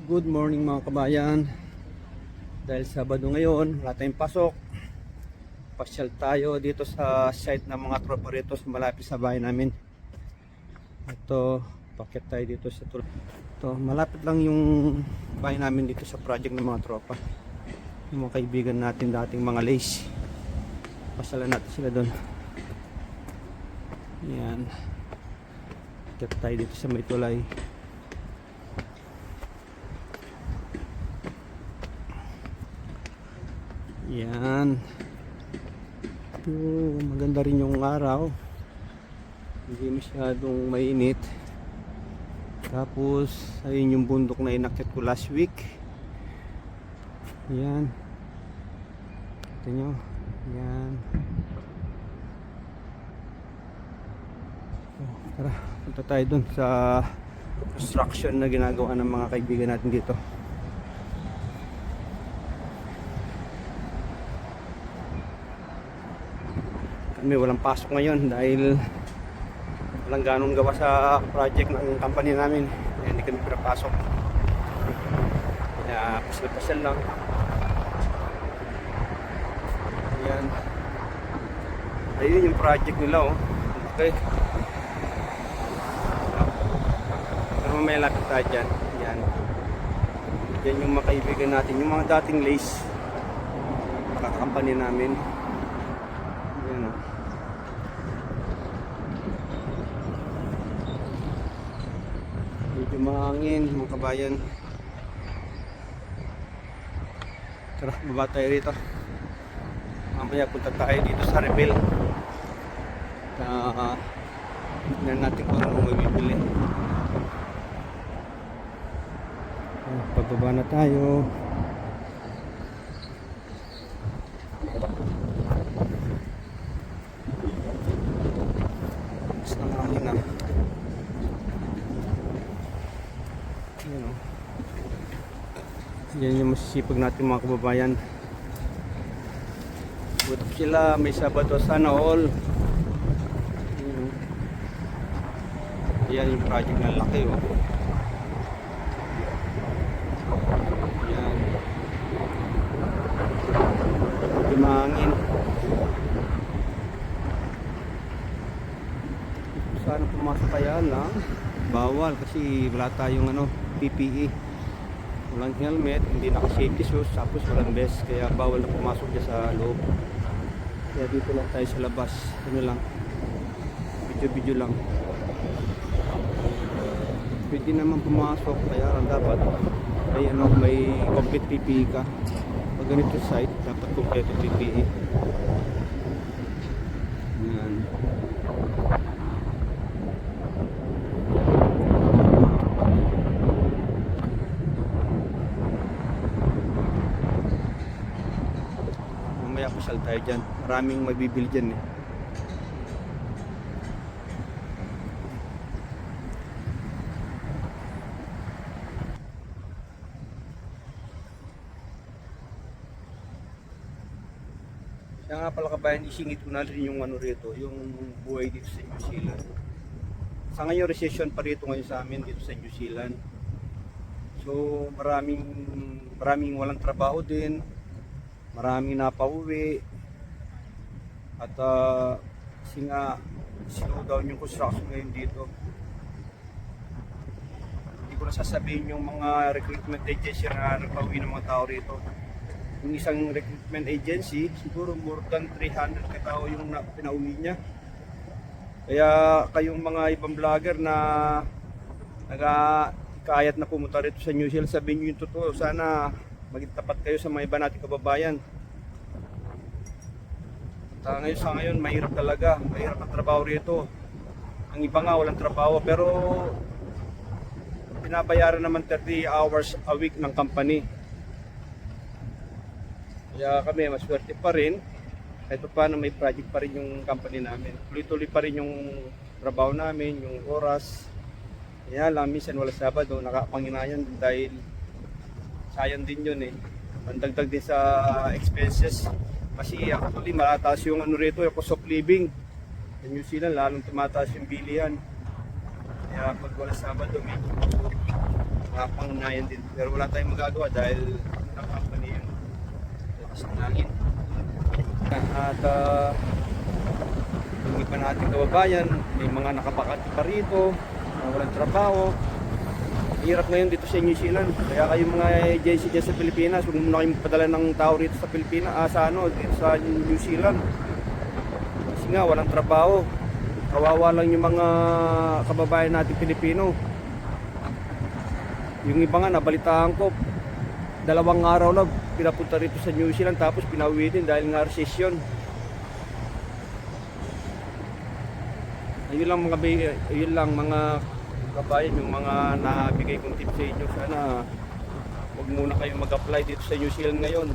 Good morning mga kabayan. Dahil Sabado ngayon, wala tayong pasok. Pasyal tayo dito sa site ng mga tropa rito sa malapit sa bahay namin. Ito, paket tayo dito sa tulay. Ito, malapit lang yung bahay namin dito sa project ng mga tropa. Yung mga kaibigan natin dating mga lace. Pasyalan natin sila doon. Yan. Paket tayo dito sa may tulay. Yan. Maganda rin yung araw. Hindi masyadong mainit. Tapos ayun yung bundok na inakyat ko last week. Yan. Ito nyo. Yan. Tara, punta tayo dun sa construction na ginagawa ng mga kaibigan natin dito. Kami walang pasok ngayon dahil walang ganong gawa sa project ng company namin, kaya hindi kami pinapasok. Kaya pasal-pasal lang. Ayan. Ayun yung project nila, oh. Okay. Pero may lapit tayo dyan. Yan. Yan yung mga kaibigan natin, yung mga dating lace company namin. Yan, oh. Medyo mahangin mga kabayan. Tara, baba tayo rito. Mamaya punta tayo dito sa Rebel. Tignan natin kung ano may bibili. Pababa na tayo. Mas nangangin na. Yan yung masisipag natin mga kababayan. Butok sila, may Sabado sana all. Yan yung project na laki, oh. Yan. Dimangin. Sana pumasok kaya lang. Bawal kasi wala tayong PPE. Walang helmet, hindi naka-safety shoes, tapos walang vest, kaya bawal na pumasok dyan sa loob. Kaya dito lang tayo sa labas. Ano lang, video lang. Pwede naman pumasok, kaya dapat may complete PPE ka. Pag ganito site, dapat complete PPE. Yan. Mamaya pasal tayo dyan. Maraming magbibili dyan, eh. Kaya nga pala kabayan, isingit ko na rin yung rito, yung buhay dito sa New Zealand. Sa ngayon, recession pa rito ngayon sa amin dito sa New Zealand. So maraming walang trabaho din, maraming napauwi. At kasi nga slow down yung construction ngayon dito. Hindi ko na sasabihin yung mga recruitment agency na nagpauwi ng mga tao rito. Yung isang recruitment agency, siguro more than 300 katao yung pinauwi niya. Kaya kayong mga ibang vlogger na nagkayat na pumunta rito sa New Zealand, sabihin nyo yung totoo. Sana maging tapat kayo sa mga iba nating kababayan. At sa ngayon, mahirap talaga. Mahirap ang trabaho rito. Ang iba nga walang trabaho, pero pinabayaran naman 30 hours a week ng company. Kaya kami maswerte pa rin, kahit paano may project pa rin yung company namin. Tuloy-tuloy pa rin yung trabaho namin, yung oras. Kaya lang, minsan wala Sabado, nakapanginayan dahil sayang din yun, eh. Pandagdag din sa expenses. Kasi actually malataas yung rito, yung cost of living. Sa New Zealand, lalong tumataas yung bilihan. Kaya pag wala Sabado, medyo pangnayan din. Pero wala tayong magagawa dahil ang company yun. Lakas ng hangin. At yung iba nating kababayan, may mga nakapakat pa rito, na walang trabaho. Hirap ngayon dito sa New Zealand. Kaya kayo mga agency dyan sa Pilipinas, huwag muna kayong padala ng tao rito sa Pilipinas, dito sa New Zealand. Kasi nga, walang trabaho. Kawawa lang yung mga kababayan natin Pilipino. Yung iba nga, nabalitaan ko, 2 araw lang pinapunta rito sa New Zealand tapos pinauwi din dahil nga recession. Ayun lang mga kabayan, yung mga nabigay kong tip sa inyo. Sana huwag muna kayong mag-apply dito sa New Zealand ngayon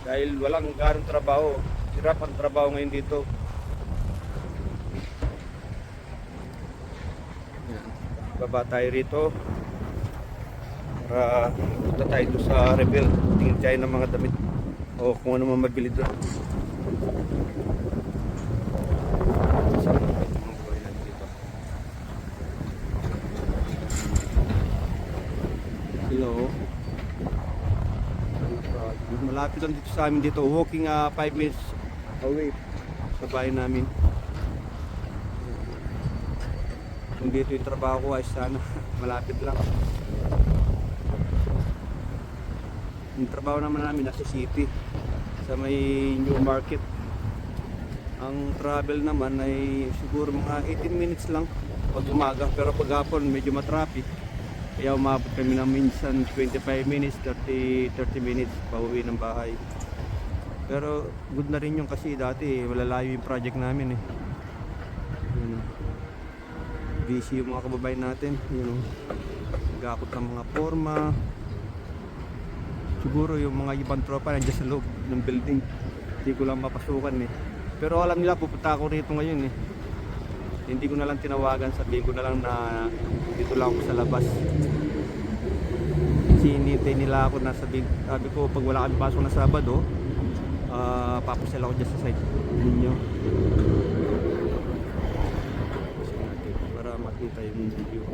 dahil walang garong trabaho. Hirap ang trabaho ngayon dito. Yan. Baba tayo rito para punta tayo doon sa Rebel. Tingin tayo ng mga damit o kung ano man mabili doon. Hello. Malapit lang dito sa amin dito. Walking 5 minutes away sa bahay namin. Kung dito yung trabaho ko ay sana malapit lang. Yung trabaho naman namin nasa city sa may New Market. Ang travel naman ay siguro mga 18 minutes lang pag umaga, pero pag hapon medyo matraffic. Kaya umabot kami ng minsan 25 minutes, 30 minutes pauwi ng bahay. Pero good na rin yung kasi dati malalayo yung project namin eh. Yun. Busy yung mga kababayan natin, gakot ng mga forma. Siguro yung mga ibang tropa nandiyan sa loob ng building, hindi ko lang mapasukan eh. Pero alam nila pupunta ako rito ngayon eh. Hindi ko na lang tinawagan, sabihin ko na lang na dito lang ako sa labas. Kasi hinihintay nila ako na sabi ko pag wala kami pasok na Sabado, papasyal ako dyan sa site ninyo para makita yung video.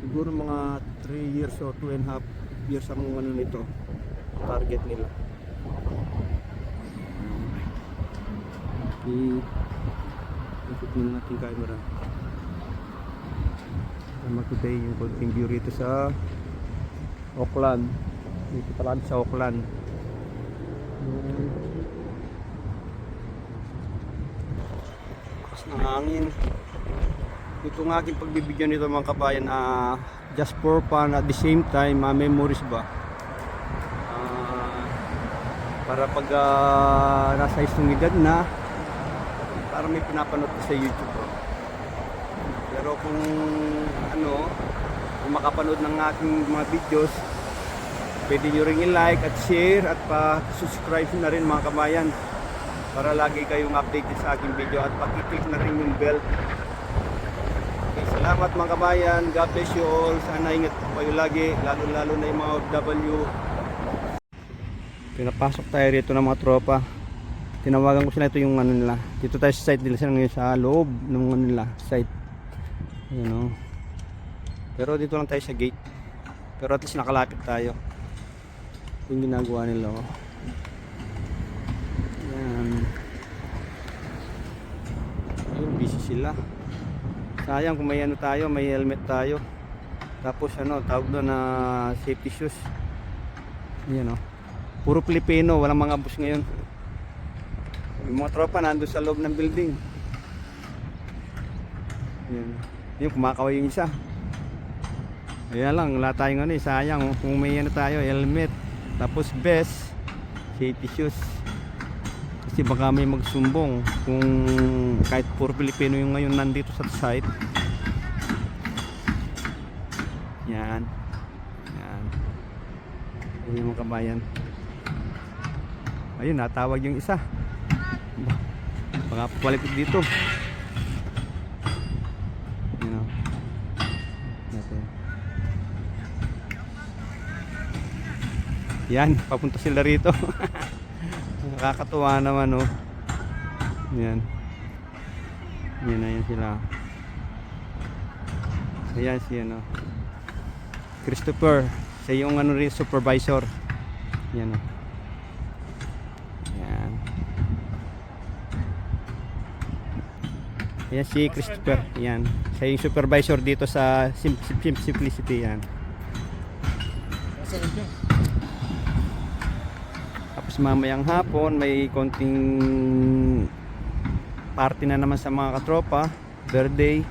Siguro mga 3 years o 2.5 years ang ano nito, target nila. Ikot muna natin camera para makita yung konting view rito sa Auckland. Dito pala sa Auckland. Lakas ng hangin. Ito ng aking pagbibigyan nito mga kabayan, just for fun at the same time memories ba, para pag nasa isang edad na, para may pinapanood ko sa YouTube ko. Pero kung makapanood ng aking mga videos, pwede nyo ring i-like at share at pa-subscribe na rin mga kabayan para lagi kayong updated sa aking video at pakiclick na rin yung bell. Okay, salamat mga kabayan. God bless you all. Sana ingat kayo lagi, lalo na yung mga OFW. Pinapasok tayo rito ng mga tropa. Tinawagan ko sila, ito yung ano nila. Dito tayo sa site nila, sila ngayon sa loob ng ano nila, site. Pero dito lang tayo sa gate. Pero at least nakalapit tayo. Yung ginagawa nila. Yan. Ayun, busy sila. Sayang kung may ano tayo, may helmet tayo. Tapos tawag doon na safety shoes. Yan puro Pilipino, walang mga bus ngayon. Yung mga tropa nandun sa loob ng building. Yan. Yung kumakaway yung isa. Ayan lang, wala tayong sayang kung may tayo, helmet, tapos vest, safety shoes. Kasi baka may magsumbong kung kahit puro Pilipino yung ngayon nandito sa site. Yan. Yan. Ayun yung mga kabayan. Ayun, natawag yung isa. Baka papalit dito. Yan, papunta sila rito. Nakakatuwa naman Yan. Yan na yan sila. Ayan si ano, Christopher. Siya yung ano rin, supervisor. Yan o. Ayan. Ayan si Christopher. Ayan. Siya yung supervisor dito sa Simplicity. Yan. Tapos mamayang hapon may konting party na naman sa mga katropa, birthday.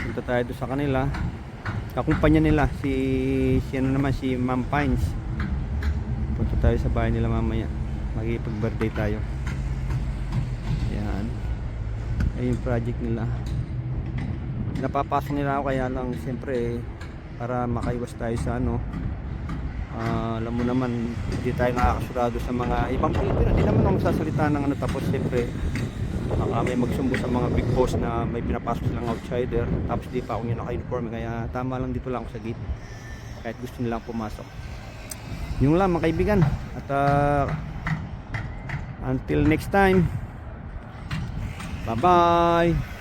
Punta tayo doon sa kanila. Kakumpanya nila si ano naman, si Ma'am Pines. Punta tayo sa bahay nila mamaya. Magipag-birthday tayo. Yan. Ayun yung project nila. Napapasok nila ako, kaya lang siyempre para makaiwas tayo sa ano, alam mo naman, hindi tayo nakakasurado sa mga ibang kultura. Hindi naman ako magsasalita ng ano, tapos siyempre baka may magsumbo sa mga big boss na may pinapasok silang outsider, tapos di pa ako nyo naka-uniform, kaya tama lang dito lang ako sa gate kahit gusto nilang pumasok. Yung lang mga kaibigan, at until next time, bye bye.